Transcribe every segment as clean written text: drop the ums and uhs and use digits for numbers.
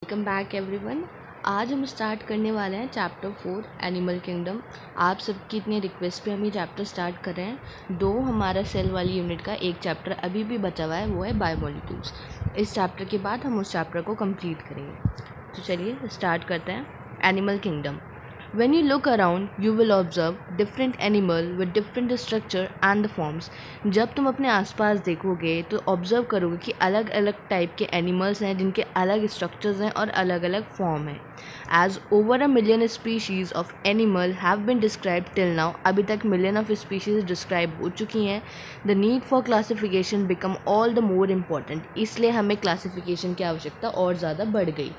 Welcome back everyone. आज हम start करने वाले हैं चैप्टर 4 एनिमल किंगडम। आप सबकी इतनी रिक्वेस्ट पे हम ये चैप्टर स्टार्ट कर रहे हैं। दो हमारा सेल वाली यूनिट का एक चैप्टर अभी भी बचा हुआ है, वो है बायोमोलिक्यूल्स। इस चैप्टर के बाद हम उस चैप्टर को कंप्लीट करेंगे। तो चलिए स्टार्ट करते हैं। Animal kingdom. When you look around, you will observe different animal with different structure and the forms. जब तुम अपने आसपास देखोगे तो ऑब्जर्व करोगे कि अलग अलग टाइप के एनिमल्स हैं जिनके अलग स्ट्रक्चर्स हैं और अलग अलग फॉर्म हैं. As over a million species of animal have been described till now, अभी तक मिलियन ऑफ स्पीशीज डिस्क्राइब हो चुकी हैं. The need for classification become all the more important. इसलिए हमें क्लासिफिकेशन की आवश्यकता और ज़्यादा बढ़ गई.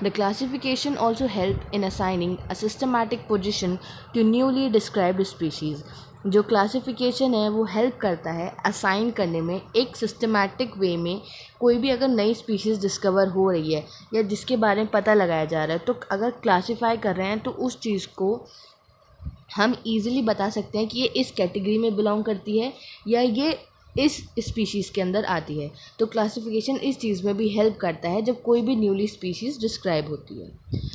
The classification also help in assigning a systematic position to newly described species. जो क्लासिफिकेशन है वो हेल्प करता है असाइन करने में एक सिस्टमैटिक वे में. कोई भी अगर नई स्पीशीज़ डिस्कवर हो रही है या जिसके बारे में पता लगाया जा रहा है तो अगर क्लासिफाई कर रहे हैं तो उस चीज़ को हम इजीली बता सकते हैं कि ये इस कैटेगरी में बिलोंग करती है या ये इस स्पीशीज़ के अंदर आती है. तो क्लासिफिकेशन इस चीज़ में भी हेल्प करता है जब कोई भी न्यूली स्पीशीज़ डिस्क्राइब होती है.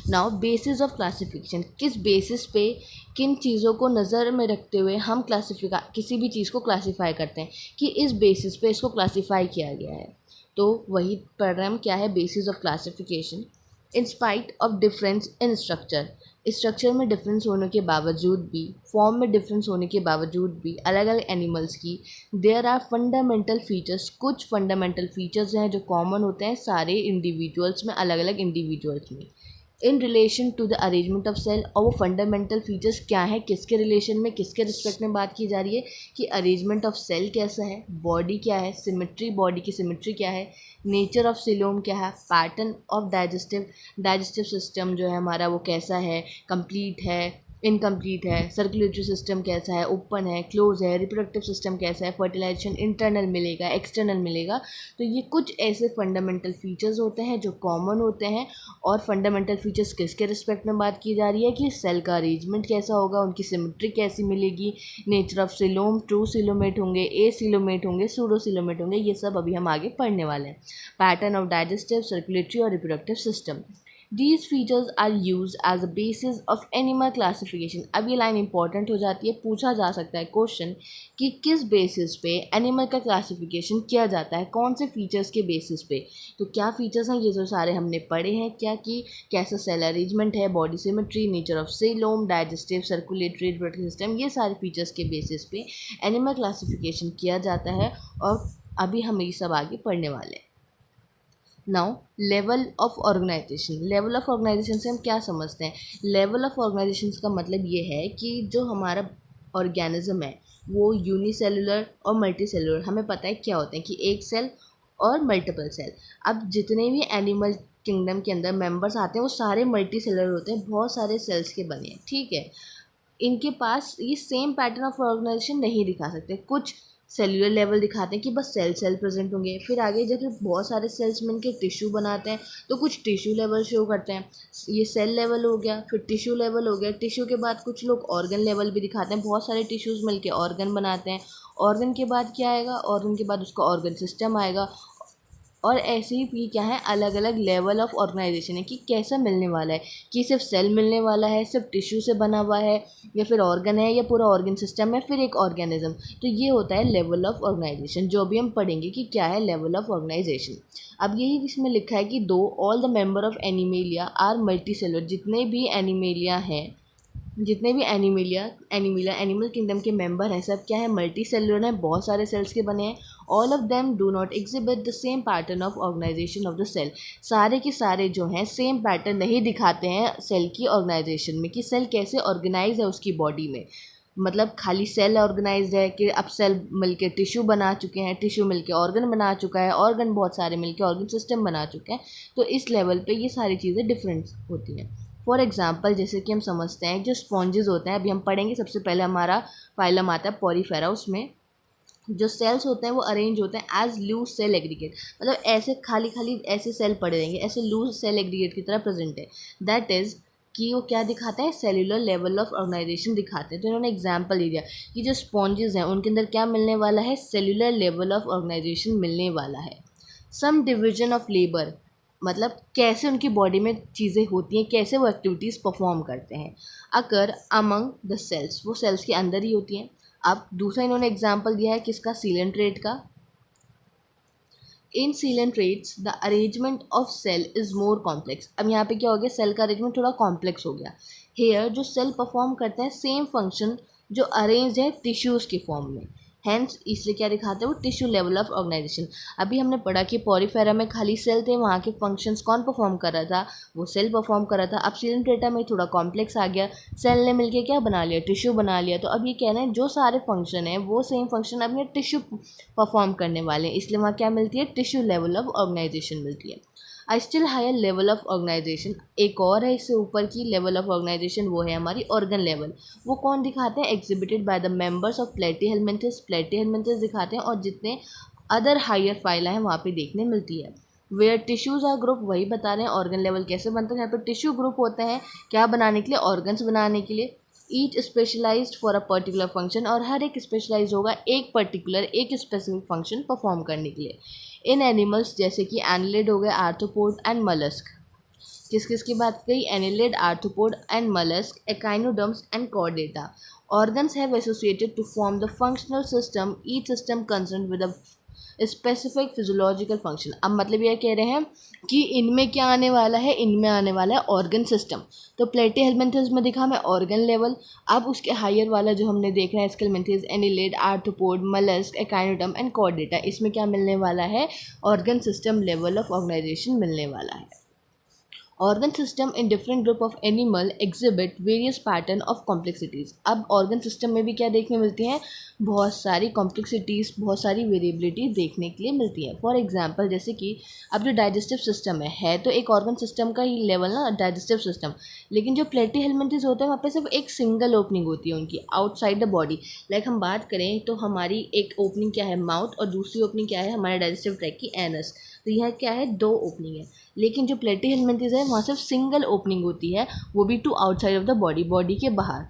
नाउ बेसिस ऑफ क्लासिफिकेशन, किस बेसिस पे किन चीज़ों को नज़र में रखते हुए हम किसी भी चीज़ को क्लासिफाई करते हैं कि इस बेसिस पे इसको क्लासिफाई किया गया है. तो वही पढ़ रहे हम क्या है basis of classification. In spite of difference in structure में डिफरेंस होने के बावजूद भी, फॉर्म में डिफरेंस होने के बावजूद भी अलग अलग एनिमल्स की देयर आर फंडामेंटल फीचर्स. कुछ फंडामेंटल फीचर्स हैं जो कॉमन होते हैं सारे इंडिविजुअल्स में, अलग अलग इंडिविजुअल्स में in relation to the arrangement of cell. और वो फंडामेंटल फीचर्स क्या है, किसके रिलेशन में, किसके रिस्पेक्ट में बात की जा रही है कि अरेंजमेंट ऑफ सेल कैसा है, बॉडी क्या है, सिमेट्री, बॉडी की सिमेट्री क्या है, नेचर ऑफ सिलोम क्या है, पैटर्न ऑफ डाइजेस्टिव सिस्टम जो है हमारा वो कैसा है, कंप्लीट है, इनकम्प्लीट है, सर्कुलेटरी सिस्टम कैसा है, ओपन है, क्लोज है, रिप्रोडक्टिव सिस्टम कैसा है, फर्टिलाइजेशन इंटरनल मिलेगा, एक्सटर्नल मिलेगा. तो ये कुछ ऐसे फंडामेंटल फीचर्स होते हैं जो कॉमन होते हैं. और फंडामेंटल फीचर्स किसके रिस्पेक्ट में बात की जा रही है कि सेल का अरेंजमेंट कैसा होगा, उनकी सिमेट्री कैसी मिलेगी, nature of coelom, true coelomate होंगे, ए सिलोमेट होंगे, सूडो सिलोमेट होंगे, ये सब अभी हम आगे पढ़ने वाले हैं. पैटर्न ऑफ डाइजेस्टिव, सर्कुलेटरी और reproductive system. These features are used as a basis of animal classification. अब ये लाइन इंपॉर्टेंट हो जाती है, पूछा जा सकता है क्वेश्चन कि किस बेसिस पे एनिमल का क्लासिफिकेशन किया जाता है, कौन से फीचर्स के बेसिस पे. तो क्या फीचर्स हैं ये जो सारे हमने पढ़े हैं, क्या कि कैसा सेल अरेंजमेंट है, body symmetry, nature of coelom, digestive, circulatory, reproductive system, ये सारे फीचर्स के बेसिस पे एनिमल क्लासिफिकेशन किया जाता है. और अभी हम ये सब आगे पढ़ने वाले हैं. Now level of organization. Level of organization से हम क्या समझते हैं. लेवल ऑफ ऑर्गेनाइजेशन का मतलब ये है कि जो हमारा ऑर्गेनिज्म है वो यूनिसेलुलर और मल्टी सेलुलर, हमें पता है क्या होते हैं कि एक सेल और मल्टीपल सेल. अब जितने भी एनिमल किंगडम के अंदर मेंबर्स आते हैं वो सारे मल्टी सेलुलर होते हैं, बहुत सारे सेल्स के बने हैं, ठीक है. इनके पास ये सेम पैटर्न ऑफ ऑर्गेनाइजेशन नहीं दिखा सकते. कुछ सेल्यूलर लेवल दिखाते हैं कि बस सेल प्रेजेंट होंगे, फिर आगे जब बहुत सारे सेल्स मिलकर टिश्यू बनाते हैं तो कुछ टिश्यू लेवल शो करते हैं. ये सेल लेवल हो गया, फिर टिश्यू लेवल हो गया. टिश्यू के बाद कुछ लोग ऑर्गन लेवल भी दिखाते हैं, बहुत सारे टिश्यूज़ मिलके ऑर्गन बनाते हैं. ऑर्गन के बाद क्या आएगा, ऑर्गन के बाद उसका ऑर्गन सिस्टम आएगा. और ऐसे ही भी क्या है, अलग अलग लेवल ऑफ ऑर्गेनाइजेशन है कि कैसा मिलने वाला है, कि सिर्फ सेल मिलने वाला है, सिर्फ टिश्यू से बना हुआ है, या फिर ऑर्गन है, या पूरा ऑर्गन सिस्टम है, फिर एक ऑर्गेनिज्म. तो ये होता है लेवल ऑफ ऑर्गेनाइजेशन, जो अभी हम पढ़ेंगे कि क्या है लेवल ऑफ ऑर्गेनाइजेशन. अब यही इसमें लिखा है कि दो all the member of Animalia are multicellular. जितने भी एनिमिलिया एनिमल किंगडम के मेंबर हैं सब क्या है, मल्टी सेलुलर हैं, बहुत सारे सेल्स के बने हैं. All of them do not exhibit the same pattern of organization of the cell. सारे के सारे जो हैं सेम पैटर्न नहीं दिखाते हैं सेल की ऑर्गेनाइजेशन में, कि सेल कैसे ऑर्गेनाइज है उसकी बॉडी में. मतलब खाली सेल ऑर्गेनाइज्ड है कि अब सेल मिलके टिश्यू बना चुके हैं, टिश्यू मिलके ऑर्गन बना चुका है, ऑर्गन बहुत सारे मिलके ऑर्गन सिस्टम बना चुके हैं. तो इस लेवल पे ये सारी चीज़ें डिफरेंस होती हैं. फॉर एग्जांपल जैसे कि हम समझते हैं जो स्पॉन्जेस होते हैं, अभी हम पढ़ेंगे. सबसे पहले हमारा फाइलम आता है पॉरीफेरा. उसमें जो सेल्स होते हैं वो अरेंज होते हैं एज लूज सेल एग्रीगेट. मतलब ऐसे खाली खाली ऐसे सेल पड़े रहेंगे, ऐसे लूज सेल एग्रीगेट की तरह प्रेजेंट है. दैट इज़ कि वो क्या दिखाते हैं, सेलुलर लेवल ऑफ ऑर्गेनाइजेशन दिखाते हैं. तो इन्होंने एग्जांपल ले दिया कि जो स्पॉन्जेस हैं उनके अंदर क्या मिलने वाला है, सेलुलर लेवल ऑफ ऑर्गेनाइजेशन मिलने वाला है. सम डिवीजन ऑफ लेबर, मतलब कैसे उनकी बॉडी में चीज़ें होती हैं, कैसे वो एक्टिविटीज़ परफॉर्म करते हैं। अकर अमंग द सेल्स, वो सेल्स के अंदर ही होती हैं। अब दूसरा इन्होंने एग्जाम्पल दिया है किसका, सीलेंट्रेट का। In coelenterates the arrangement of cell is more complex. अब यहाँ पे क्या हो गया, सेल का अरेंजमेंट थोड़ा कॉम्प्लेक्स हो गया। हेयर जो सेल परफॉर्म करते हैं सेम फंक्शन जो अरेंज है टिश्यूज़ के फॉर्म में, हैंस इसलिए क्या दिखाते हैं वो टिश्यू लेवल ऑफ ऑर्गेनाइजेशन। अभी हमने पढ़ा कि पॉरीफेरा में खाली सेल थे, वहाँ के फंक्शंस कौन परफॉर्म कर रहा था, वो सेल परफॉर्म कर रहा था। अब सीलेंट्रेटा में थोड़ा कॉम्प्लेक्स आ गया, सेल ने मिलके क्या बना लिया, टिश्यू बना लिया। तो अब ये कहना है जो सारे फंक्शन हैं वो सेम फंक्शन अपने टिश्यू परफॉर्म करने वाले हैं, इसलिए वहाँ क्या मिलती है, टिश्यू लेवल ऑफ ऑर्गेनाइजेशन मिलती है। I still higher level of organization, एक और है इससे ऊपर की लेवल ऑफ ऑर्गेनाइजेशन, वो है हमारी ऑर्गन लेवल। वो कौन दिखाते हैं, exhibited by the members of Platyhelminthes. Platyhelminthes दिखाते हैं और जितने अदर हायर फाइला हैं वहाँ पे देखने मिलती है। वेयर टिश्यूज़ आर ग्रुप, वही बता रहे हैं ऑर्गन लेवल कैसे बनता है। यहाँ पे टिश्यू ग्रुप होते हैं क्या बनाने के लिए, ऑर्गन्स बनाने के लिए। Each specialized for a particular function, और हर एक स्पेशलाइज होगा एक पर्टिकुलर एक स्पेसिफिक फंक्शन परफॉर्म करने के लिए। इन एनिमल्स जैसे कि एनिलिड हो गए, आर्थ्रोपोड एंड मलस्क। किस किस की बात कही, annelid, arthropod and mollusc, echinoderms and Chordata. Organs have associated to form the functional system, each system concerned with a specific physiological function। अब मतलब ये कह रहे हैं कि इनमें क्या आने वाला है, इनमें आने वाला है ऑर्गन सिस्टम। तो प्लेटीहेलमिन्थेस में दिखा मैं ऑर्गन लेवल। अब उसके हायर वाला जो हमने देखा है Aschelminthes, annelid, arthropod, mollusc, echinoderm and Chordata, इसमें क्या मिलने वाला है, organ system level of organisation मिलने वाला है। Organ system in different group of animal exhibit various pattern of complexities. अब ऑर्गन सिस्टम में भी क्या देखने मिलती हैं, बहुत सारी कॉम्प्लेक्सिटीज़, बहुत सारी वेरिएबिलिटी देखने के लिए मिलती है। फॉर एग्जांपल जैसे कि अब जो डाइजेस्टिव सिस्टम है तो एक ऑर्गन सिस्टम का ही लेवल ना डाइजेस्टिव सिस्टम, लेकिन जो प्लेटीहेलमिन्थेस होते हैं वहाँ पे सिर्फ एक सिंगल ओपनिंग होती है उनकी आउटसाइड द बॉडी। लाइक हम बात करें तो हमारी एक ओपनिंग क्या है, माउथ, और दूसरी ओपनिंग क्या है, हमारे डाइजेस्टिव ट्रैक की एनस। तो यह क्या है, दो ओपनिंग है। लेकिन जो प्लेटीहेलमिन्थेस है वहाँ सिर्फ सिंगल ओपनिंग होती है, वो भी to outside of the body, body के बाहर।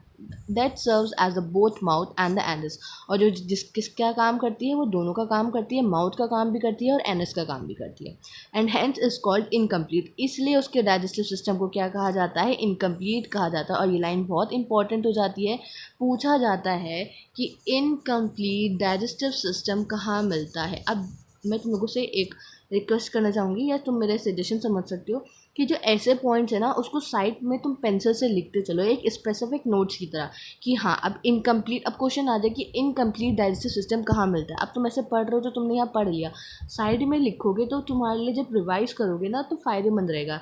That serves as the both mouth and the anus. और जो क्या काम करती है, वो दोनों का काम करती है, माउथ का काम भी करती है और एनस का काम भी करती है। And hence is called incomplete, इसलिए उसके डाइजेस्टिव सिस्टम को क्या कहा जाता है, इनकम्प्लीट कहा जाता है। और ये लाइन बहुत इंपॉर्टेंट हो जाती है, पूछा जाता है कि इनकम्प्लीट डाइजेस्टिव सिस्टम कहाँ मिलता है। अब मैं तुम लोगों से एक रिक्वेस्ट करना चाहूँगी, या तुम मेरे सजेशन समझ सकते हो कि जो ऐसे पॉइंट्स है ना उसको साइड में तुम पेंसिल से लिखते चलो एक स्पेसिफिक नोट्स की तरह, कि हाँ अब इनकम्प्लीट, अब क्वेश्चन आ जाए कि इनकम्प्लीट डाइजेस्टिव सिस्टम कहाँ मिलता है। अब तुम ऐसे पढ़ रहे हो तो तुमने यहाँ पढ़ लिया, साइड में लिखोगे तो तुम्हारे लिए जब रिवाइज करोगे ना तो फ़ायदेमंद रहेगा।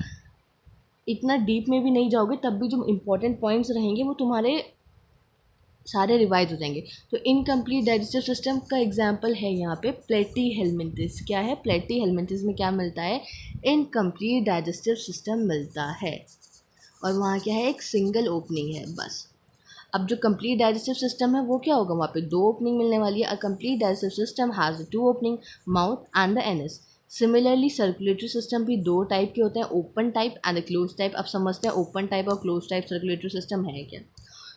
इतना डीप में भी नहीं जाओगे तब भी जो इंपॉर्टेंट पॉइंट्स रहेंगे वो तुम्हारे सारे रिवाइज हो जाएंगे। तो इनकम्प्लीट डाइजेस्टिव सिस्टम का एग्जांपल है यहाँ पे प्लेटीहेलमिन्थेस। क्या है, प्लेटीहेलमिन्थेस में क्या मिलता है, इनकम्प्लीट डाइजेस्टिव सिस्टम मिलता है, और वहाँ क्या है, एक सिंगल ओपनिंग है बस। अब जो कंप्लीट डाइजेस्टिव सिस्टम है वो क्या होगा, वहाँ पे दो ओपनिंग मिलने वाली है। A complete digestive system has two opening, mouth and the anus. Similarly circulatory system भी दो टाइप के होते हैं, open type and close type. अब समझते हैं ओपन टाइप और क्लोज टाइप सर्कुलेटरी सिस्टम है क्या।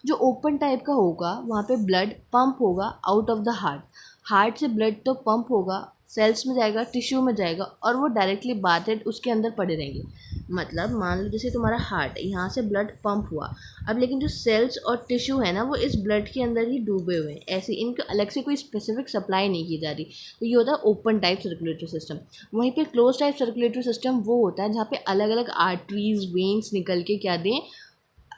जो ओपन टाइप का होगा वहाँ पे ब्लड पंप होगा out of the heart, heart से ब्लड तो पंप होगा, सेल्स में जाएगा, टिश्यू में जाएगा, और वो डायरेक्टली बातें उसके अंदर पड़े रहेंगे। मतलब मान लो जैसे तुम्हारा हार्ट है, यहाँ से ब्लड पंप हुआ, अब लेकिन जो सेल्स और टिश्यू है ना वो इस ब्लड के अंदर ही डूबे हुए हैं, ऐसे इनको अलग से कोई स्पेसिफिक सप्लाई नहीं की जा रही। तो ये होता है ओपन टाइप सर्कुलेटरी सिस्टम। वहीं पे क्लोज टाइप सर्कुलेटरी सिस्टम वो होता है जहाँ पे अलग अलग आर्टरीज वेन्स निकल के क्या दें,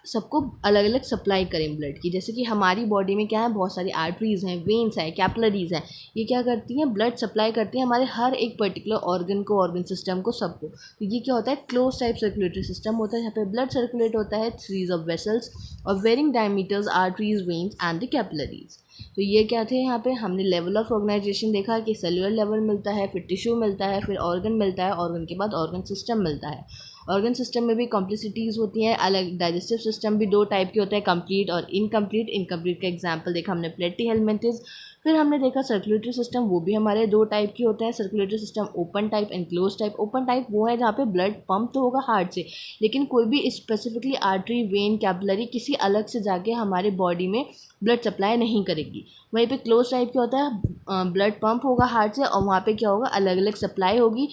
सबको अलग अलग सप्लाई करें ब्लड की। जैसे कि हमारी बॉडी में क्या है, बहुत सारी आर्टरीज हैं, वेन्स हैं, कैपिलरीज हैं, ये क्या करती हैं, ब्लड सप्लाई करती हैं हमारे हर एक पर्टिकुलर ऑर्गन को, ऑर्गन सिस्टम को, सबको। तो ये क्या होता है, क्लोज टाइप सर्कुलेटरी सिस्टम होता है, जहाँ पे ब्लड सर्कुलेट होता है, सीरीज ऑफ वेसल्स और varying diameters, arteries, veins and the capillaries. तो ये क्या थे, यहाँ पे हमने लेवल ऑफ ऑर्गेनाइजेशन देखा कि सेलुलर लेवल मिलता है, फिर टिश्यू मिलता है, फिर ऑर्गन मिलता है, ऑर्गन के बाद ऑर्गन सिस्टम मिलता है। ऑर्गन सिस्टम में भी कॉम्प्लेक्सिटीज़ होती हैं अलग। डाइजेस्टिव सिस्टम भी दो टाइप के होते हैं, कंप्लीट और इनकम्प्लीट। इनकम्प्लीट का एग्जांपल देखा हमने प्लेटीहेलमिन्थेस। फिर हमने देखा सर्कुलेटरी सिस्टम, वो भी हमारे दो टाइप के होते हैं, circulatory system open type and close type. Open type वो है जहाँ पे ब्लड पंप तो होगा हार्ट से, लेकिन कोई भी स्पेसिफिकली आर्टरी, वेन, कैपिलरी किसी अलग से जाके हमारे बॉडी में ब्लड सप्लाई नहीं करेगी। वहीं पे क्लोज टाइप क्या होता है, ब्लड पंप होगा हार्ट से और वहाँ पे क्या होगा, अलग अलग सप्लाई होगी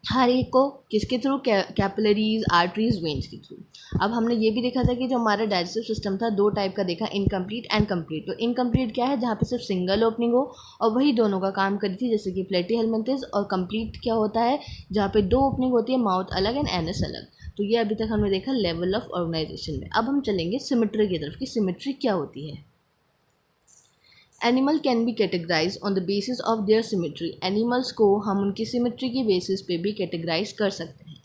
हर एक को किसके थ्रू, कैपिलरीज, आर्टरीज, वेन्स के थ्रू। अब हमने ये भी देखा था कि जो हमारा डाइजेस्टिव सिस्टम था दो टाइप का देखा, इनकम्प्लीट एंड कंप्लीट। तो इनकम्प्लीट क्या है, जहाँ पे सिर्फ सिंगल ओपनिंग हो और वही दोनों का काम करी थी, जैसे कि प्लेटीहेल्मिन्थेस। और कंप्लीट क्या होता है, जहाँ पे दो ओपनिंग होती है, माउथ अलग एंड एनस अलग। तो ये अभी तक हमने देखा लेवल ऑफ ऑर्गेनाइजेशन में। अब हम चलेंगे सिमेट्री की तरफ कि सिमेट्री क्या होती है। Animal can be categorize on the basis of their symmetry. Animals को हम उनकी सिमेट्री की बेसिस पे भी कैटेगराइज कर सकते हैं।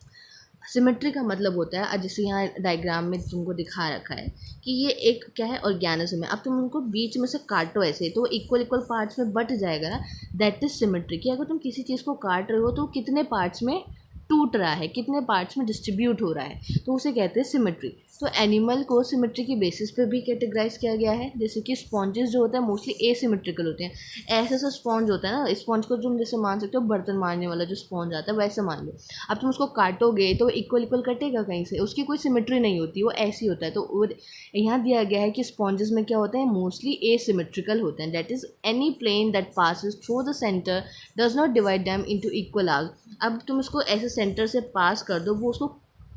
सिमेट्री का मतलब होता है, जैसे यहाँ डायग्राम में तुमको दिखा रखा है कि ये एक क्या है, ऑर्गेनिज्म है। अब तुम उनको बीच में से काटो ऐसे तो इक्वल इक्वल पार्ट्स में बट जाएगा ना, दैट इज सिमेट्री। कि अगर तुम किसी चीज़ को काट रहे हो तो कितने पार्ट्स में टूट रहा है, कितने पार्ट्स में डिस्ट्रीब्यूट हो रहा है, तो उसे कहते हैं सिमेट्री। तो एनिमल को सिमेट्री की बेसिस पे भी कैटेगराइज किया गया है। जैसे कि स्पॉन्जेस जो होता है मोस्टली एसिमेट्रिकल होते हैं। ऐसा सा स्पॉन्ज होता है ना, स्पॉन्ज को तुम जैसे मान सकते हो बर्तन मारने वाला जो स्पॉन्ज आता है वैसे मान लो। अब तुम उसको काटोगे तो इक्वल इक्वल कटेगा कहीं से, उसकी कोई सिमेट्री नहीं होती, वो ऐसी होता है। तो यहाँ दिया गया है कि स्पॉन्जेस में क्या होता है, मोस्टली एसिमेट्रिकल होते हैं। That is any plane that passes through the centre does not divide them into equal halves. अब तुम उसको ऐसे सेंटर से पास कर दो, वो उसको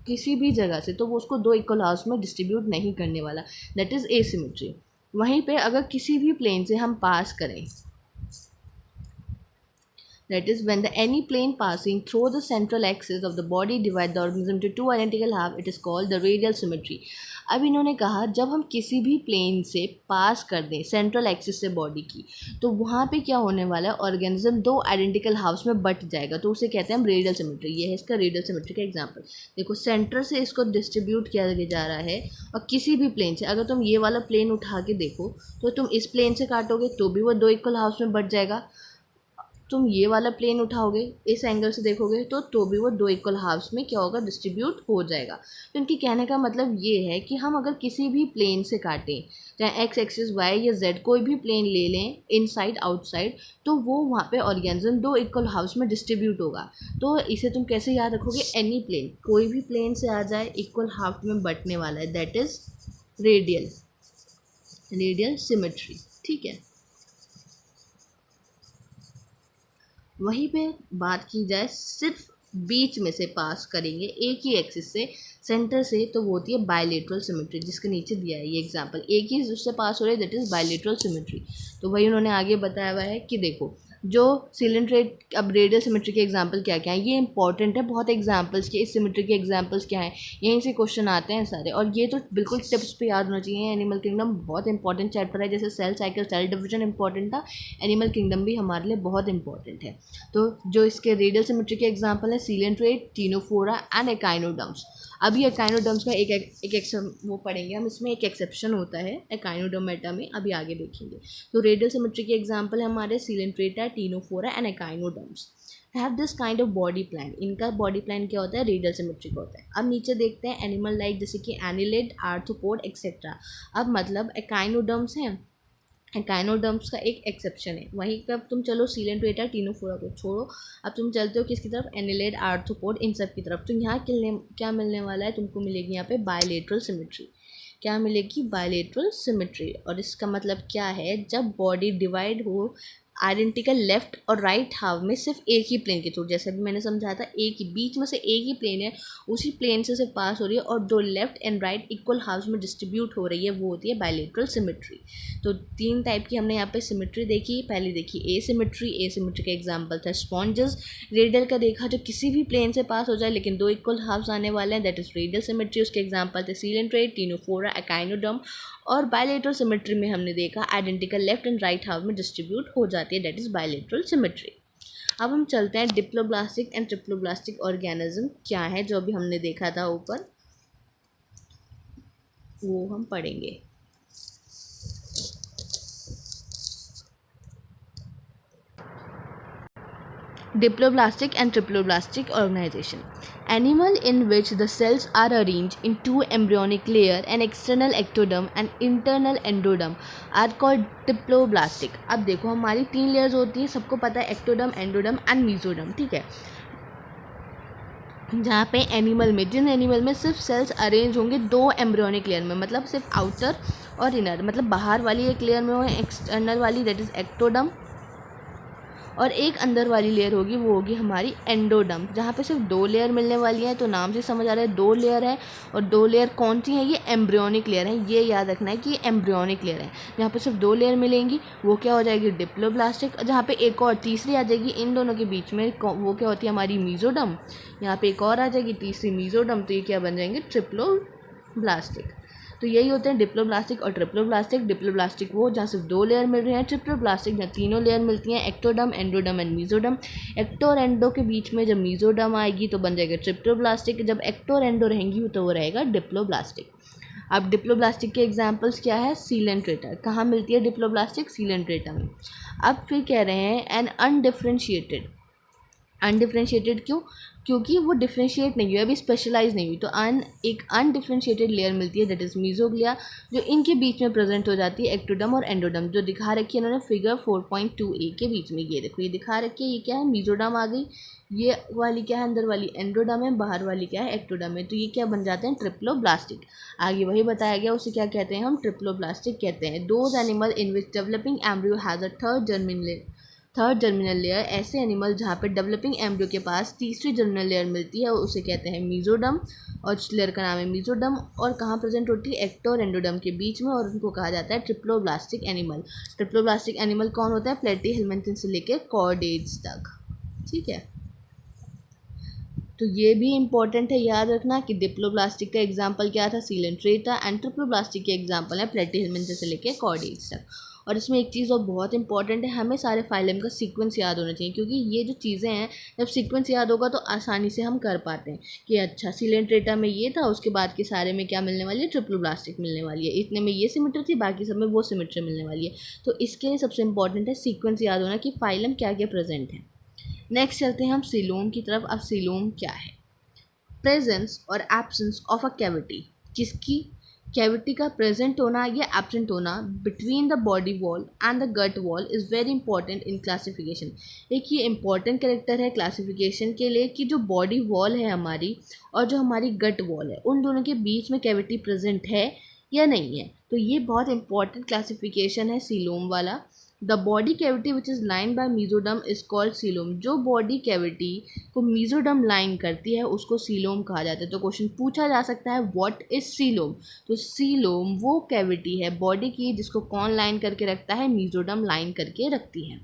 किसी भी जगह से, तो वो उसको दो इक्वल हाफ्स में डिस्ट्रीब्यूट नहीं करने वाला, दैट इज एसिमेट्री। वहीं पे अगर किसी भी प्लेन से हम पास करें, that is when the any plane passing through the central axis of the body divide the organism into two identical half, it is called the radial symmetry. अब इन्होंने कहा जब हम किसी भी प्लेन से पास कर दें सेंट्रल एक्सिस से बॉडी की, तो वहाँ पे क्या होने वाला है, ऑर्गेनिज्म दो आइडेंटिकल हाफ्स में बट जाएगा, तो उसे कहते हैं हम रेडियल सिमेट्री। ये है इसका रेडियल सिमेट्री का एग्जांपल। देखो सेंटर से इसको डिस्ट्रीब्यूट किया जा रहा है, और किसी भी प्लेन से अगर तुम ये वाला प्लेन उठा के देखो तो तुम इस प्लेन से काटोगे तो भी वो दो इक्वल हाफ्स में बट जाएगा। तुम ये वाला प्लेन उठाओगे इस एंगल से देखोगे तो भी वो दो इक्वल हाफ्स में क्या होगा, डिस्ट्रीब्यूट हो जाएगा। तो इनकी कहने का मतलब ये है कि हम अगर किसी भी प्लेन से काटें, चाहे एक्स एक्सिस वाई या जेड कोई भी प्लेन ले लें, इनसाइड आउटसाइड, तो वो वहाँ पे ऑर्गेनिज्म दो इक्वल हाफ्स में डिस्ट्रीब्यूट होगा। तो इसे तुम कैसे याद रखोगे, एनी प्लेन, कोई भी प्लेन से आ जाए इक्वल हाफ में बटने वाला है, that is radial, radial symmetry. ठीक है। वहीं पे बात की जाए सिर्फ बीच में से पास करेंगे एक ही एक्सिस से, सेंटर से, तो वो होती है बायलेटरल सिमेट्री, जिसके नीचे दिया है ये एग्जांपल, एक ही उससे पास हो रही है, दैट इज़ बायलेटरल सिमेट्री। तो वही उन्होंने आगे बताया हुआ है कि देखो जो सिलेंड्रेट, अब रेडियल सिमेट्री के एग्जांपल क्या क्या हैं, ये इंपॉर्टेंट है बहुत एग्जांपल्स के, इस सिमेट्री के एग्जांपल्स क्या हैं, यहीं से क्वेश्चन आते हैं सारे। और ये तो बिल्कुल टिप्स पे याद होना चाहिए। एनिमल किंगडम बहुत इंपॉर्टेंट चैप्टर है, जैसे cell cycle, cell division important था, एनिमल किंगडम भी हमारे लिए बहुत इंपॉर्टेंट है। तो जो इसके रेडियल सिमेट्री के एग्जांपल है, सीलेंट्रेट, टीनोफोरा एंड एकाइनोडर्म्स। अभी एकाइनोडर्म्स का एक वो पढ़ेंगे हम, इसमें एक एक्सेप्शन होता है एकाइनोडर्मेटा में, अभी आगे देखेंगे। तो रेडियल सिमेट्री के एग्जांपल है हमारे Coelenterata, Ctenophora and echinoderms. Have this kind of body plan. इनका बॉडी प्लान क्या होता है, रेडियल सिमेट्री का होता है। अब नीचे देखते हैं एनिमल लाइक, जैसे कि एनिलिड, आर्थ्रोपोड एक्सेट्रा। अब मतलब एकाइनोडर्म्स हैं, एकाइनोडर्म्स का एक एक्सेप्शन है। वहीं पे अब तुम चलो सीलेंट्रेटा, टीनोफोरा को छोड़ो, अब तुम चलते हो किसकी तरफ, एनिलिड, आर्थ्रोपोड, इन सब की तरफ। तो यहाँ क्या मिलने वाला है, तुमको मिलेगी यहाँ पे बायलेटरल सिमेट्री। क्या मिलेगी, बायलेटरल सिमेट्री। और इसका मतलब क्या है, जब बॉडी डिवाइड हो आइडेंटिकल लेफ्ट और राइट हाफ में सिर्फ एक ही प्लेन के थ्रू, जैसे भी मैंने समझाया था, एक ही बीच में से एक ही प्लेन है, उसी प्लेन से सिर्फ पास हो रही है और दो left and right equal halves में डिस्ट्रीब्यूट हो रही है, वो होती है बायलेटरल सिमेट्री। तो तीन टाइप की हमने यहाँ पे सिमेट्री देखी। पहली देखी एसिमेट्री, एसिमेट्री का एग्जांपल था स्पॉन्जेस। रेडियल का देखा जो किसी भी प्लेन से पास हो जाए लेकिन दो इक्वल हाफ्स आने वाले हैं, दैट इज रेडियल सिमेट्री। उसके एग्जांपल थे सीलेंट्रेट, टीनोफोरा, एकाइनोडर्म। और बायलेटरल सिमेट्री में हमने देखा identical left and right half में डिस्ट्रीब्यूट हो जाती है, दैट इज बायलेटरल सिमेट्री। अब हम चलते हैं डिप्लोब्लास्टिक एंड ट्रिप्लोब्लास्टिक ऑर्गेनिज्म क्या है, जो अभी हमने देखा था ऊपर, वो हम पढ़ेंगे। Diploblastic and triploblastic organization. Animal in which the cells are arranged in two embryonic layer, an external ectoderm and internal endoderm, are called diploblastic. अब देखो हमारी तीन लेयर्स होती हैं, सबको पता है, एक्टोडर्म, एंडोडर्म एंड मीजोडर्म। ठीक है। जहाँ पे एनिमल में, जिन एनिमल में सिर्फ सेल्स अरेंज होंगे दो एम्ब्रियोनिक लेयर में, मतलब सिर्फ आउटर और इनर, मतलब बाहर वाली एक लेयर में हो, एक्सटर्नल वाली दैट इज एक्टोडर्म, और एक अंदर वाली लेयर होगी वो होगी हमारी एंडोडर्म, जहाँ पे सिर्फ 2 लेयर मिलने वाली है। तो नाम से समझ आ रहा है 2 लेयर है, और 2 लेयर कौन सी हैं, ये एम्ब्रियोनिक लेयर है। ये याद रखना है कि ये एम्ब्रियोनिक लेयर है। जहाँ पे सिर्फ 2 लेयर मिलेंगी वो क्या हो जाएगी, डिप्लोब्लास्टिक। जहाँ पे एक और तीसरी आ जाएगी इन दोनों के बीच में, वो क्या होती है हमारी मीजोडर्म। यहाँ पे एक और आ जाएगी तीसरी मीजोडर्म, तो ये क्या बन जाएंगे, ट्रिप्लोब्लास्टिक। तो यही होते हैं डिप्लोब्लास्टिक और ट्रिप्लोब्लास्टिक। डिप्लोब्लास्टिक वो जहाँ सिर्फ 2 लेयर मिल रही हैं, ट्रिप्लोब्लास्टिक जहाँ 3 लेयर मिलती हैं, ectoderm, endoderm and mesoderm. Ecto और एंडो के बीच में जब मीजोडर्म आएगी तो बन जाएगा ट्रिप्लोब्लास्टिक, जब एक्टो और एंडो रहेंगी तो वो रहेगा डिप्लोब्लास्टिक। अब डिप्लोब्लास्टिक के एग्जाम्पल्स क्या है, सीलेंट्रेटा। कहाँ मिलती है डिप्लोब्लास्टिक, सीलेंट्रेटा में। अब फिर कह रहे हैं एन अनडिफ्रेंशिएटेड। अनडिफ्रेंशिएटेड क्यों, क्योंकि वो डिफ्रेंशिएट नहीं हुई, अभी स्पेशलाइज नहीं हुई। तो एक अनडिफ्रेंशिएटेड लेयर मिलती है दैट इज़ मीजोग्लिया, जो इनके बीच में प्रेजेंट हो जाती है एक्टोडर्म और एंडोडर्म, जो दिखा रखी है इन्होंने फिगर 4.2a के बीच में। ये देखो ये दिखा रखी है, ये क्या है, मीजोडर्म आ गई। ये वाली क्या है, अंदर वाली एंडोडर्म है, बाहर वाली क्या है, एक्टोडर्म है। तो ये क्या बन जाते हैं, ट्रिप्लोब्लास्टिक। आगे वही बताया गया, उसे क्या कहते हैं हम, ट्रिप्लोब्लास्टिक कहते हैं। Those animal in which developing embryo has a third germinal layer, ऐसे एनिमल जहाँ पे डेवलपिंग एम्ब्रियो के पास तीसरी जर्मिनल लेयर मिलती है उसे कहते हैं मीजोडर्म, और लेयर का नाम है मीजोडर्म। और कहाँ प्रेजेंट होती है, एक्टो और एंडोडर्म के बीच में, और उनको कहा जाता है ट्रिप्लोब्लास्टिक एनिमल। ट्रिप्लोब्लास्टिक एनिमल कौन होता है, प्लेटीहेल्मिन्थिस से लेकर कॉर्डेट्स तक। ठीक है, तो ये भी इंपॉर्टेंट है याद रखना कि डिप्लोब्लास्टिक का एग्जाम्पल क्या था, सीलेंट्रेटा, एंड ट्रिप्लोब्लास्टिक के एग्जाम्पल है प्लेटीहेल्मिन्थिस से लेकर कॉर्डेट्स तक। और इसमें एक चीज़ और बहुत इंपॉर्टेंट है, हमें सारे फाइलम का सीक्वेंस याद होना चाहिए, क्योंकि ये जो चीज़ें हैं जब सीक्वेंस याद होगा तो आसानी से हम कर पाते हैं कि अच्छा सीलेंट्रेटा में ये था, उसके बाद के सारे में क्या मिलने वाली है, ट्रिप्लोब्लास्टिक मिलने वाली है, इतने में ये सिमेट्री थी, बाकी सब में वो सिमेट्री मिलने वाली है। तो इसके लिए सबसे इंपॉर्टेंट है सीक्वेंस याद होना कि फाइलम क्या क्या प्रेजेंट है। नेक्स्ट चलते हैं हम सीलोम की तरफ। अब सीलोम क्या है, प्रेजेंस और एब्सेंस ऑफ अ कैविटी। किसकी, कैविटी का प्रेजेंट होना या एब्सेंट होना between the body wall and the gut wall is very important in classification. एक ये इंपॉर्टेंट कैरेक्टर है क्लासिफिकेशन के लिए कि जो बॉडी वॉल है हमारी और जो हमारी गट वॉल है उन दोनों के बीच में कैविटी प्रेजेंट है या नहीं है। तो ये बहुत इंपॉर्टेंट क्लासिफिकेशन है सीलोम वाला। The body cavity which is line by mesoderm is called coelom. जो बॉडी कैविटी को मीजोडर्म लाइन करती है उसको सीलोम कहा जाता है। तो क्वेश्चन पूछा जा सकता है व्हाट इज सीलोम। तो सीलोम वो कैविटी है बॉडी की जिसको कौन लाइन करके रखता है, मीजोडर्म लाइन करके रखती है।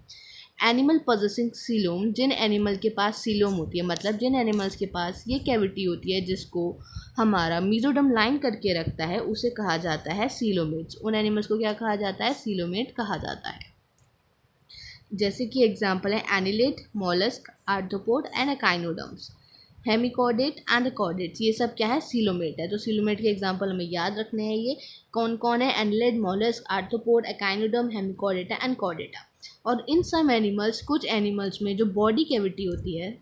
एनिमल पॉजेसिंग सीलोम, जिन एनिमल के पास सीलोम होती है, मतलब जिन एनिमल्स के पास ये कैविटी होती है जिसको हमारा मीजोडर्म लाइन करके रखता है, उसे कहा जाता है सीलोमेट्स। उन एनिमल्स को क्या कहा जाता है, सीलोमेट कहा जाता है। जैसे कि एग्जाम्पल है annelid, mollusc, arthropod and echinoderms, hemichordate and chordates, ये सब क्या है, सीलोमेट है। तो सीलोमेट के एग्जाम्पल हमें याद रखने हैं, ये कौन कौन है, annelid, mollusc, arthropod, echinoderm, Hemichordata and Chordata. और इन सम एनिमल्स, कुछ एनिमल्स में जो बॉडी कैविटी होती है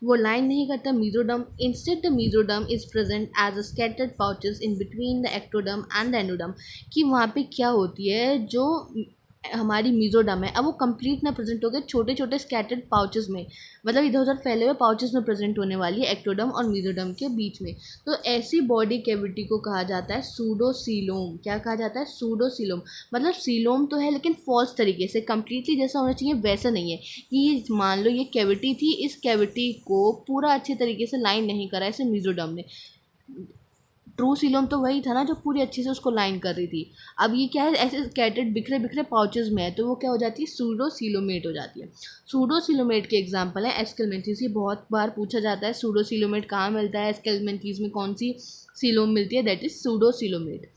वो लाइन नहीं करता mesoderm. Instead the mesoderm is present as a scattered pouches in between the ectoderm and the endoderm. कि वहाँ पे क्या होती है, जो हमारी मीजोडर्म है अब वो कंप्लीट ना प्रेजेंट हो गए, छोटे छोटे स्कैटर्ड पाउचेस में, मतलब इधर उधर फैले हुए पाउचेस में प्रेजेंट होने वाली है एक्टोडर्म और मीजोडर्म के बीच में। तो ऐसी बॉडी कैविटी को कहा जाता है सूडोसीलोम। क्या कहा जाता है, सूडोसीलोम। मतलब सीलोम तो है लेकिन फॉल्स तरीके से, कंप्लीटली जैसा होना चाहिए वैसा नहीं है। कि मान लो ये कैविटी थी, इस कैविटी को पूरा अच्छे तरीके से लाइन नहीं करा ऐसे मीजोडर्म ने। ट्रू सीलोम तो वही था ना जो पूरी अच्छे से उसको लाइन कर रही थी। अब ये क्या है, ऐसे स्कैटर्ड बिखरे बिखरे पाउचेस में है, तो वो क्या हो जाती है, सूडो सीलोमेट हो जाती है। सूडो सीलोमेट के एग्जांपल है एस्केलमेंथीज। ये बहुत बार पूछा जाता है सूडो सीलोमेट कहाँ मिलता है, एस्केलमेंथीज में कौन सी सीलोम मिलती है, दैट इज सूडो सीलोमेट।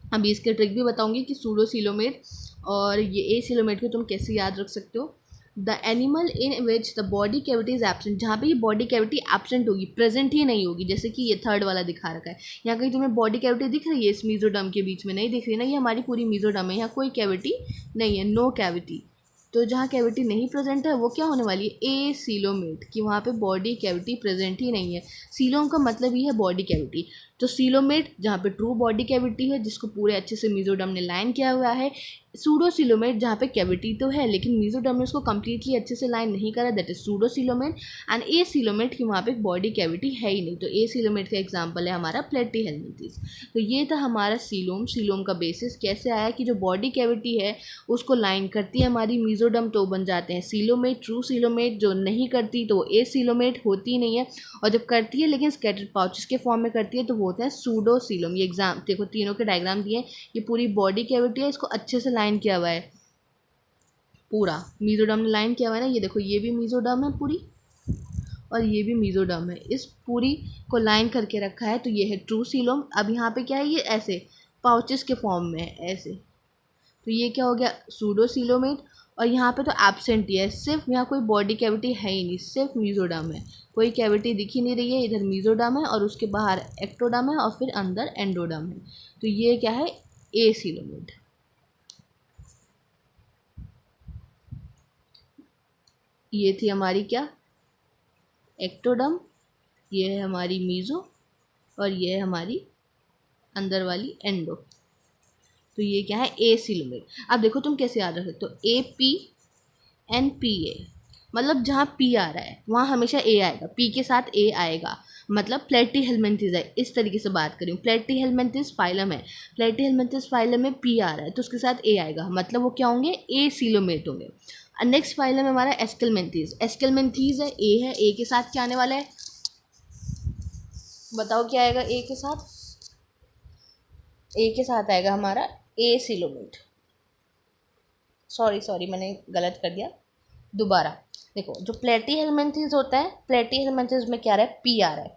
अभी इसके ट्रिक भी बताऊंगी कि सूडो सीलोमेट और ये ए सीलोमेट को तुम कैसे याद रख सकते हो। The animal in which the body cavity is absent, जहाँ पे ये बॉडी कैविटी एब्सेंट होगी, प्रेजेंट ही नहीं होगी, जैसे कि ये थर्ड वाला दिखा रखा है। यहाँ कहीं तुम्हें बॉडी कैविटी दिख रही है इस मीजोडर्म के बीच में, नहीं दिख रही ना, ये हमारी पूरी मीजोडर्म है, यहाँ कोई कैविटी नहीं है, नो कैविटी। तो जहाँ कैविटी नहीं प्रेजेंट है वो क्या होने वाली है, ए सीलोमेट, कि वहाँ पे बॉडी कैविटी प्रेजेंट ही नहीं है। सीलोम का मतलब ही है बॉडी कैविटी। तो सीलोमेट जहाँ पे ट्रू बॉडी कैविटी है जिसको पूरे अच्छे से मेसोडर्म ने लाइन किया हुआ है, सूडोसीलोमेट जहाँ पे कैविटी तो है लेकिन मेसोडर्म ने उसको कम्प्लीटली अच्छे से लाइन नहीं करा, that is pseudocoelomate. And acoelomate की वहाँ पे एक बॉडी कैविटी है ही नहीं, तो ए सीलोमेट का एग्जाम्पल है हमारा प्लेटीहेल्मिंथेस। तो ये था हमारा सीलोम। सीलोम का बेसिस कैसे आया कि जो बॉडी कैविटी है उसको लाइन करती है हमारी मेसोडर्म, तो बन जाते हैं सीलोमेट। ट्रू सीलोमेट जो नहीं करती तो वो ए सीलोमेट होती नहीं है, और जब करती है लेकिन स्कैटर्ड पाउचेस के फॉर्म में करती है तो वो होता है सूडोसीलोम। ये एग्जाम देखो, तीनों के डायग्राम दिए, ये पूरी बॉडी कैविटी है, इसको अच्छे से लाइन किया हुआ है पूरा, मेसोडर्म ने लाइन किया हुआ है ना, ये देखो ये भी मेसोडर्म है पूरी और ये भी मेसोडर्म है, इस पूरी को लाइन करके रखा है, तो ये है ट्रू सीलोम। अब यहाँ पे क्या है, ये ऐसे पाउचेस के फॉर्म में है ऐसे, तो ये क्या हो गया सूडोसीलोमेट। और यहाँ पे तो एब्सेंट ही है, सिर्फ यहाँ कोई बॉडी कैविटी है ही नहीं, सिर्फ मेसोडर्म है, कोई कैविटी दिख ही नहीं रही है। इधर मेसोडर्म है और उसके बाहर एक्टोडर्म है और फिर अंदर एंडोडर्म है, तो ये क्या है ए सीलोमेट। ये थी हमारी क्या एक्टोडर्म, ये है हमारी मीजो और ये है हमारी अंदर वाली एंडो, तो ये क्या है ए सीलोमेट। अब देखो तुम कैसे याद रख सकते हो, A P N P A, मतलब जहाँ पी आ रहा है वहाँ हमेशा ए आएगा, पी के साथ ए आएगा, मतलब प्लेटीहेल्मिंथेस है। इस तरीके से बात करूँ, प्लेटीहेल्मिंथेस फाइलम है, प्लेटीहेल्मिंथेस फाइलम में पी आ रहा है तो उसके साथ ए आएगा, मतलब वो क्या होंगे ए सीलोमेट होंगे। नेक्स्ट फाइलम है हमारा एस्केलमेंथीज। एस्केलमेंथीज है, ए के साथ क्या आने वाला है, बताओ क्या आएगा ए के साथ, ए के साथ आएगा हमारा ए सीलोमेट। सॉरी मैंने गलत कर दिया, दोबारा देखो, जो प्लेटीहेल्मिंथेस होता है, प्लेटीहेल्मिंथेस में क्या आ रहा है पी आ रहा है,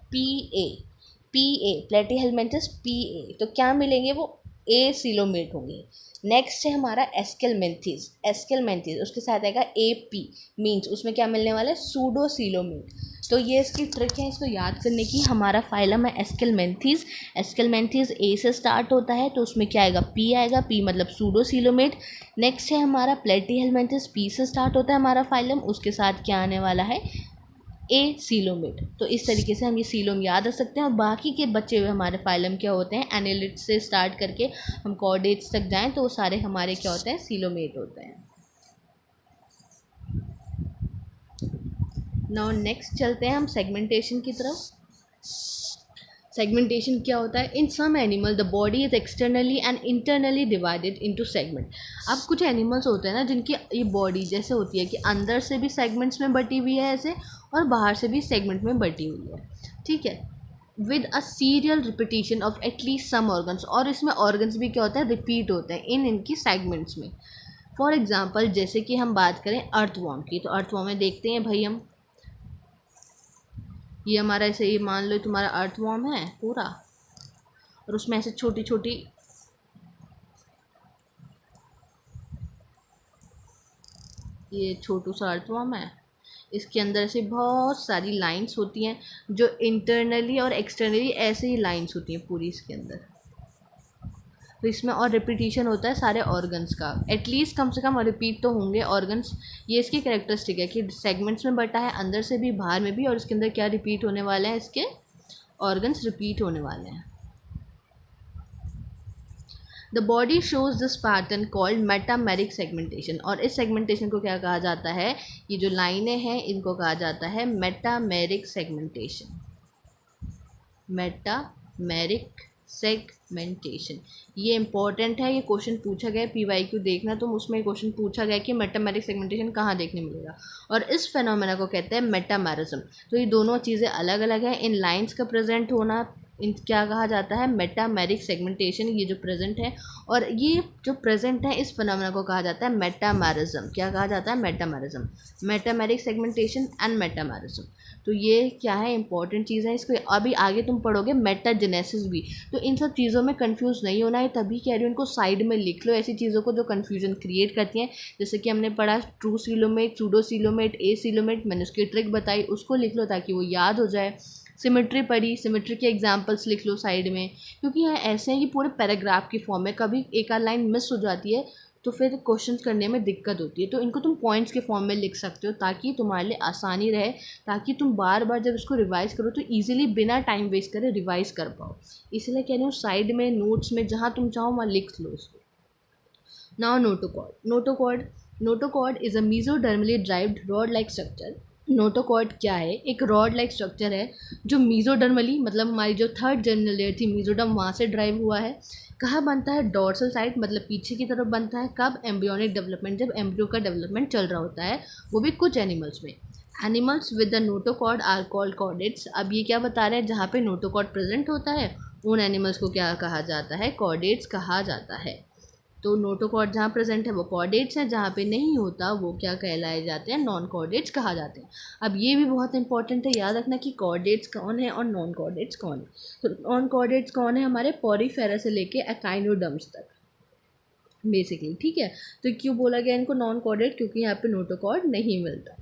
पी ए प्लेटीहेल्मिंथेस पी ए, तो क्या मिलेंगे वो ए सीलोमेट होंगे। नेक्स्ट है हमारा एस्केलमेंथेस। एस्केलमेंथेस उसके साथ आएगा ए पी, मीन्स उसमें क्या मिलने वाला है सूडोसीलोमेट। तो ये इसकी ट्रिक है इसको याद करने की। हमारा फाइलम है एस्केलमेंथेस, एस्केलमेंथेस ए से स्टार्ट होता है तो उसमें क्या आएगा पी मतलब सूडोसीलोमेट। नेक्स्ट है हमारा प्लेटीहेल्मिंथेस, पी से स्टार्ट होता है हमारा फाइलम, उसके साथ क्या आने वाला है ए सीलोमेट। तो इस तरीके से हम ये सीलोम याद रख सकते हैं। और बाकी के बचे हुए हमारे फाइलम क्या होते हैं, एनालिट से स्टार्ट करके हम कॉर्डेट्स तक जाएं तो वो सारे हमारे क्या होते हैं सीलोमेट होते हैं। नाउ नेक्स्ट चलते हैं हम सेगमेंटेशन की तरफ। सेगमेंटेशन क्या होता है, in some animal the body is externally and internally divided into segment. अब कुछ एनिमल्स होते हैं ना जिनकी ये बॉडी जैसे होती है कि अंदर से भी सेगमेंट्स में बटी हुई है ऐसे, और बाहर से भी सेगमेंट में बटी हुई है, ठीक है, with a serial repetition of at least some organs, और इसमें ऑर्गन्स भी क्या होता है रिपीट होते हैं इनकी सेगमेंट्स में। फॉर एग्जाम्पल जैसे कि हम बात करें अर्थवॉर्म की, तो अर्थवॉर्म में देखते हैं भाई हम, ये हमारा ऐसे ये मान लो तुम्हारा अर्थवॉर्म है पूरा, और उसमें ऐसे छोटी छोटी ये छोटू सा अर्थवॉर्म है, इसके अंदर से बहुत सारी लाइंस होती हैं जो इंटरनली और एक्सटर्नली ऐसे ही लाइंस होती हैं पूरी इसके अंदर। तो इसमें और रिपीटिशन होता है सारे ऑर्गन्स का, एटलीस्ट कम से कम रिपीट तो होंगे ऑर्गन्स। ये इसकी कैरेक्टरिस्टिक है कि सेगमेंट्स में बटा है अंदर से भी बाहर में भी, और इसके अंदर क्या रिपीट होने वाले हैं, इसके ऑर्गन्स रिपीट होने वाले हैं। The body shows this pattern called metameric segmentation, और इस सेगमेंटेशन को क्या कहा जाता है, ये जो लाइनें हैं इनको कहा जाता है मेटामेरिक सेगमेंटेशन। मेटामेरिक सेगमेंटेशन ये इंपॉर्टेंट है, ये क्वेश्चन पूछा गया है पीवाईक्यू देखना तुम, उसमें क्वेश्चन पूछा गया कि मेटामेरिक सेगमेंटेशन कहाँ देखने मिलेगा, और इस फेनोमेना को कहते हैं मेटामेरिज्म। तो ये दोनों चीज़ें अलग अलग हैं, इन लाइंस का प्रेजेंट होना इन क्या कहा जाता है मेटामेरिक सेगमेंटेशन, ये जो प्रेजेंट है, और ये जो प्रेजेंट है इस फिनोमेना को कहा जाता है मेटामेरिज्म। क्या कहा जाता है metamerism, metameric segmentation and metamerism. तो ये क्या है इंपॉर्टेंट चीज़ है, इसको अभी आगे तुम पढ़ोगे मेटाजेनेसिस भी, तो इन सब चीज़ों में कंफ्यूज नहीं होना है, तभी कह रही हूँ इनको साइड में लिख लो, ऐसी चीज़ों को जो कन्फ्यूजन क्रिएट करती हैं। जैसे कि हमने पढ़ा ट्रू सीलोमेट, सूडो सीलोमेट, ए सीलोमेट, मैंने उसकी ट्रिक बताई, उसको लिख लो ताकि वो याद हो जाए। सिमेट्री पढ़ी, सिमेट्री के एग्जांपल्स लिख लो साइड में, क्योंकि यहाँ ऐसे हैं कि पूरे पैराग्राफ की फॉर्म में कभी एक आध लाइन मिस हो जाती है तो फिर क्वेश्चंस करने में दिक्कत होती है। तो इनको तुम पॉइंट्स के फॉर्म में लिख सकते हो ताकि तुम्हारे लिए आसानी रहे, ताकि तुम बार बार जब इसको रिवाइज करो तो ईजिली बिना टाइम वेस्ट करे रिवाइज कर पाओ। इसलिए कह रही हूँ साइड में नोट्स में जहाँ तुम चाहो वहाँ लिख लो इसको। Now notochord notochord is a मेसोडर्मली derived rod like structure. Notochord क्या है? एक रॉड लाइक स्ट्रक्चर है जो मीजोडर्मली, मतलब हमारी जो थर्ड जर्मिनल लेयर थी मीजोडर्म, वहाँ से ड्राइव हुआ है। कहाँ बनता है? डोर्सल साइड, मतलब पीछे की तरफ बनता है। कब? एम्ब्रियोनिक डेवलपमेंट, जब एम्ब्रियो का डेवलपमेंट चल रहा होता है, वो भी कुछ एनिमल्स में। Animals with the notochord are called chordates. अब ये क्या बता रहे हैं? जहाँ पे नोटोकॉर्ड प्रेजेंट होता है उन एनिमल्स को क्या कहा जाता है? कॉर्डेट्स कहा जाता है। तो नोटोकॉर्ड जहाँ प्रेजेंट है वो कॉर्डेट्स हैं, जहाँ पे नहीं होता वो क्या कहलाए जाते हैं? नॉन कॉर्डेट्स कहा जाते हैं। अब ये भी बहुत इंपॉर्टेंट है, याद रखना कि कॉर्डेट्स कौन है और नॉन कॉर्डेट्स कौन है। तो नॉन कॉर्डेट्स कौन है? हमारे पॉरीफेरा से लेके एकाइनोडर्म्स तक बेसिकली, ठीक है। तो क्यों बोला गया इनको नॉन कॉर्डेट? क्योंकि यहाँ पे नोटोकॉर्ड नहीं मिलता।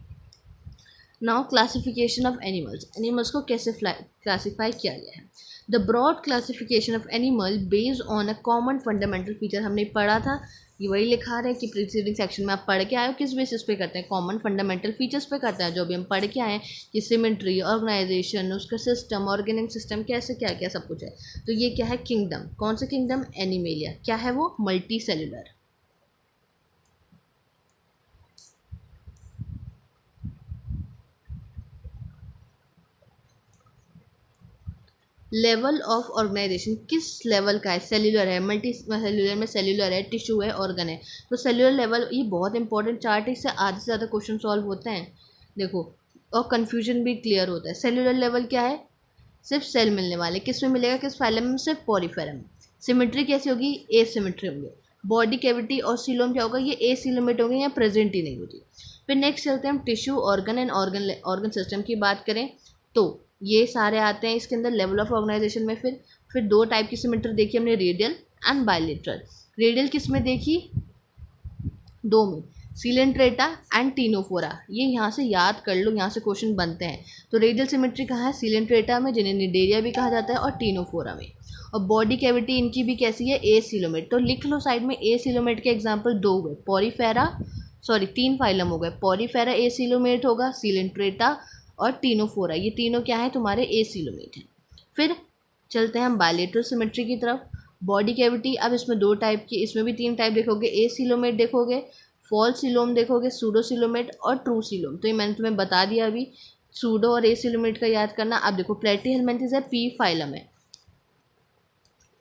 Now classification of animals. Animals को कैसे क्लासीफाई किया गया है? The broad classification of animal based on a common fundamental feature. हमने पढ़ा था, ये वही लिखा रहे हैं कि प्रीसीडिंग सेक्शन में आप पढ़ के आए हो, किस बेसिस पे करते हैं? कॉमन फंडामेंटल फीचर्स पे करते हैं, जो भी हम पढ़ के आए हैं कि सिमेट्री, ऑर्गेनाइजेशन, उसका सिस्टम, ऑर्गेनिक सिस्टम, कैसे क्या क्या सब कुछ है। तो ये क्या है? किंगडम। कौन सा किंगडम? एनिमेलिया। क्या है वो? Multicellular. Level of organization किस लेवल का है? सेल्यूलर है, मल्टी सेल्यूलर में सेल्यूलर है, टिश्यू है, ऑर्गन है। तो सेल्यूलर लेवल, ये बहुत इंपॉर्टेंट चार्ट है, इससे आधे से ज़्यादा क्वेश्चन सॉल्व होते हैं, देखो, और कन्फ्यूजन भी क्लियर होता है। सेल्यूलर लेवल क्या है? सिर्फ सेल मिलने वाले। किस में मिलेगा? किस फाइलम में? सिर्फ पॉरीफेरम में। सिमेट्री कैसी होगी? एसिमेट्री होंगे। बॉडी कैविटी और सीलोम क्या होगा? ये एसिलोमेट होंगे या प्रेजेंट ही नहीं होती। फिर नेक्स्ट चलते हैं हम tissue, organ and organ system की बात करें तो ये सारे आते हैं इसके अंदर लेवल ऑफ ऑर्गेनाइजेशन में। फिर दो टाइप की सिमेट्री देखी हमने, रेडियल एंड बायलेटरल। रेडियल किस में देखी? दो में, सीलेंट्रेटा एंड टीनोफोरा। ये यहाँ से याद कर लो, यहाँ से क्वेश्चन बनते हैं। तो रेडियल सिमेट्री कहाँ है? सीलेंट्रेटा में, जिन्हें निडेरिया भी कहा जाता है, और टीनोफोरा में। और बॉडी कैविटी इनकी भी कैसी है? एसिलोमेट। तो लिख लो साइड में, एसिलोमेट के एग्जाम्पल दो हुए, पॉरीफेरा, सॉरी तीन फाइलम हो गए, पॉरीफेरा एसिलोमेट होगा, सीलेंट्रेटा और टीनोफोरा, ये तीनों क्या है? तुम्हारे एसिलोमेट हैं। फिर चलते हैं हम बायलेटरल सिमेट्री की तरफ। बॉडी कैविटी, अब इसमें दो टाइप की, इसमें भी तीन टाइप देखोगे, एसिलोमेट देखोगे, फॉल्स सिलोम देखोगे, सूडो सिलोमेट और ट्रू सिलोम। तो ये मैंने तुम्हें बता दिया अभी, सूडो और एसिलोमेट का याद करना। अब देखो प्लेटीहेलमिन्थेस है, पी फाइलम है,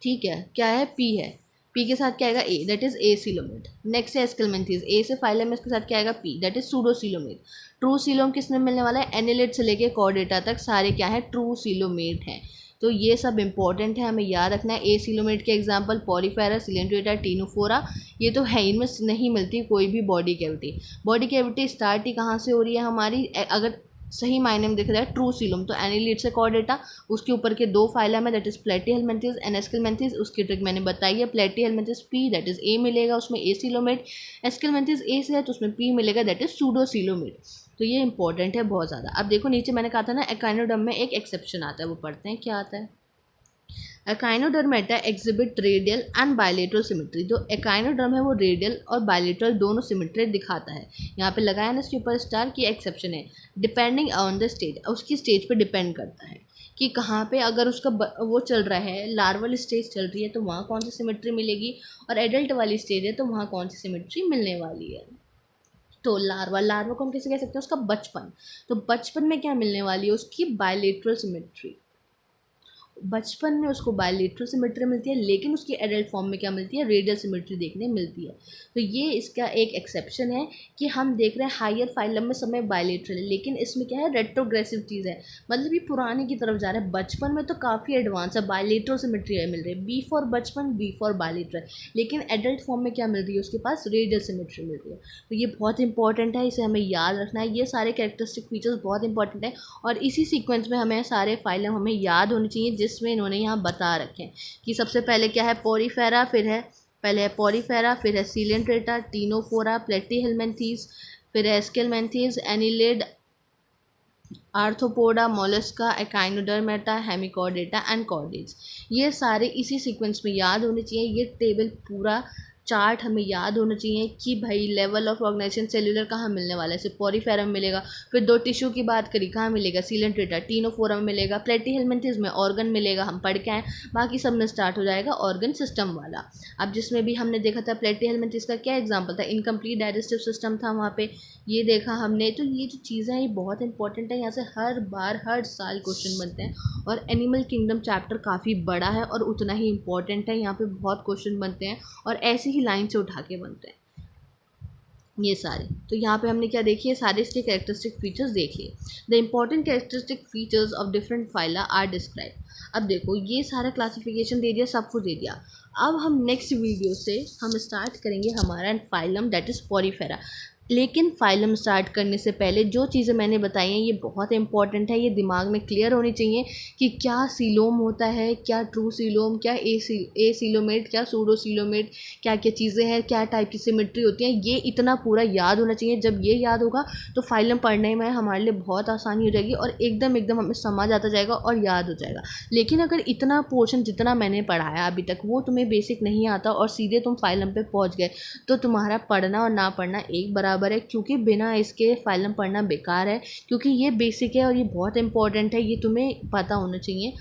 ठीक है, क्या है? पी है। पी के साथ क्या आएगा? ए, दैट इज एसिलोमेट। नेक्स्ट है एस्केलमेंथीज, ए से फाइलम है, इसके साथ क्या आएगा? P, that is pseudocoelomate. True coelom किसमें मिलने वाला है? एनिलेट से लेके कॉर्डेटा तक सारे क्या है? ट्रू सिलोमेट हैं। तो ये सब इंपॉर्टेंट है, हमें याद रखना है। ए सिलोमेट के एग्जाम्पल पॉरीफेरा, सिलेंट्रेटा, टीनोफोरा, ये तो है, इनमें नहीं मिलती कोई भी body cavity. Body cavity start ही कहाँ से हो रही है हमारी? अगर सही मायने में दिख रहा है ट्रू सीलोम, तो एनिलीड से कॉर्डेटा, उसके ऊपर के दो फाइलम है, दैट इज प्लेटीहेलमिन्थेस एंड एस्केलमेंथेस। उसकी ट्रिक मैंने बताई है, Platyhelminthes P, that is a मिलेगा उसमें, ए सिलोमेट। एस्केलमेंथेस ए से है तो उसमें पी मिलेगा, दैट इज सूडोसिलोमेट। तो ये इंपॉर्टेंट है बहुत ज़्यादा। अब देखो नीचे मैंने कहा था ना, एकाइनोडर्म में एक एक्सेप्शन आता है, वो पढ़ते हैं क्या आता है। Echinodermata exhibit radial and bilateral symmetry. जो एकाइनोडर्म है वो रेडियल और बायलेटरल दोनों सिमेट्री दिखाता है। यहाँ पे लगाया ना इसके ऊपर स्टार की, एक्सेप्शन है, डिपेंडिंग ऑन द स्टेज, उसकी स्टेज पे डिपेंड करता है कि कहाँ पे, अगर उसका वो चल रहा है, लार्वल स्टेज चल रही है तो वहाँ कौन सी सिमेट्री मिलेगी, और एडल्ट वाली स्टेज है तो वहाँ कौन सी सिमेट्री मिलने वाली है। तो लार्वा को हम कैसे कह सकते हैं? उसका बचपन। तो बचपन में क्या मिलने वाली है? उसकी बायलेटरल सिमेट्री। बचपन में उसको बायलेटरल सिमेट्री मिलती है, लेकिन उसकी एडल्ट फॉर्म में क्या मिलती है? रेडियल सिमेट्री देखने मिलती है। तो ये इसका एक एक्सेप्शन है कि हम देख रहे हैं हायर फाइलम में समय बायलेटरल है, लेकिन इसमें क्या है? रेट्रोग्रेसिव चीज़ है, मतलब ये पुराने की तरफ जा रहा है। बचपन में तो काफ़ी एडवांस है, बायलेटरल सिमेट्री है मिल रही है, बी फॉर बचपन, बी फॉर बायलेटरल, लेकिन एडल्ट फॉर्म में क्या मिल रही है? उसके पास रेडियल सिमेट्री मिल रही है। तो ये बहुत इंपॉर्टेंट है, इसे हमें याद रखना है। ये सारे कैरेक्टरिस्टिक फीचर्स बहुत इंपॉर्टेंट है, और इसी सीक्वेंस में हमें सारे फाइलम हमें याद होनी चाहिए, जिसमें इन्होंने यहाँ बता रखे हैं कि सबसे पहले क्या है? पॉरीफेरा, फिर है पहले है पॉरीफेरा, फिर है सीलेंट्रेटा, टीनोफोरा, प्लेटीहेलमिन्थेस, फिर है Aschelminthes, annelid, Arthropoda, Mollusca, Echinodermata, Hemichordata and chordates. ये सारे इसी सीक्वेंस में याद होने चाहिए। ये टेबल पूरा चार्ट हमें याद होना चाहिए कि भाई लेवल ऑफ ऑर्गेनाइजेशन सेल्यूलर कहाँ मिलने वाला है, जैसे पोरिफेरम मिलेगा, फिर 2 टिश्यू की बात करी कहाँ मिलेगा, सीलेंट्रेटा, टीनोफोरम मिलेगा, प्लेटीहेल्मिन्थेस में ऑर्गन मिलेगा, हम पढ़ के आए, बाकी सब में स्टार्ट हो जाएगा ऑर्गन सिस्टम वाला। अब जिसमें भी हमने देखा था प्लेटीहेल्मिन्थेस का क्या एग्जाम्पल था, इनकम्प्लीट डाइजेस्टिव सिस्टम था वहाँ पे, ये देखा हमने। तो ये जो चीज़ें हैं ये बहुत इंपॉर्टेंट है, यहाँ से हर बार हर साल क्वेश्चन बनते हैं। और एनिमल किंगडम चैप्टर काफ़ी बड़ा है और उतना ही इंपॉर्टेंट है, यहाँ पे बहुत क्वेश्चन बनते हैं और ऐसे ही लाइन से उठा के बनते हैं ये सारे। तो यहाँ पे हमने क्या देखी है, सारे इसके कैरेक्टरिस्टिक फीचर्स देख लिए। The important characteristic features of different phyla are describe. अब देखो ये सारा क्लासिफिकेशन दे दिया, सब कुछ दे दिया। अब हम नेक्स्ट वीडियो से हम स्टार्ट करेंगे हमारा फाइलम दैट इज़ पोरिफेरा। लेकिन फाइलम स्टार्ट करने से पहले जो चीज़ें मैंने बताई हैं ये बहुत इंपॉर्टेंट है, ये दिमाग में क्लियर होनी चाहिए कि क्या सीलोम होता है, क्या ट्रू सीलोम, क्या ए सीलोमेट, क्या सूडो सीलोमेट, क्या क्या चीज़ें हैं, क्या टाइप की सिमेट्री होती है, ये इतना पूरा याद होना चाहिए। जब ये याद होगा तो फाइलम पढ़ने में हमारे लिए बहुत आसानी हो जाएगी और एकदम हमें समझ आता जाएगा और याद हो जाएगा। लेकिन अगर इतना पोर्शन जितना मैंने पढ़ाया अभी तक वो तुम्हें बेसिक नहीं आता और सीधे तुम फाइलम पे पहुंच गए तो तुम्हारा पढ़ना और ना पढ़ना एक बराबर है, क्योंकि बिना इसके फाइलम पढ़ना बेकार है, क्योंकि ये बेसिक है और ये बहुत इंपॉर्टेंट है, ये तुम्हें पता होना चाहिए।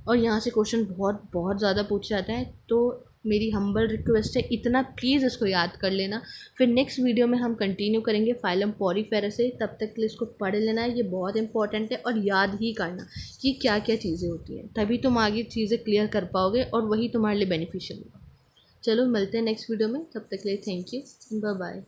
और यहाँ से क्वेश्चन बहुत ज़्यादा पूछे जाते हैं, तो मेरी हम्बल रिक्वेस्ट है इतना प्लीज़ इसको याद कर लेना। फिर नेक्स्ट वीडियो में हम कंटिन्यू करेंगे फाइलम पोरिफेरा से, तब तक के लिए इसको पढ़ लेना है, ये बहुत इंपॉर्टेंट है। और याद ही करना कि क्या क्या चीज़ें होती हैं, तभी तुम आगे चीज़ें क्लियर कर पाओगे और वही तुम्हारे लिए बेनिफिशियल होगा। चलो मिलते हैं नेक्स्ट वीडियो में, तब तक के लिए थैंक यू, बाय बाय।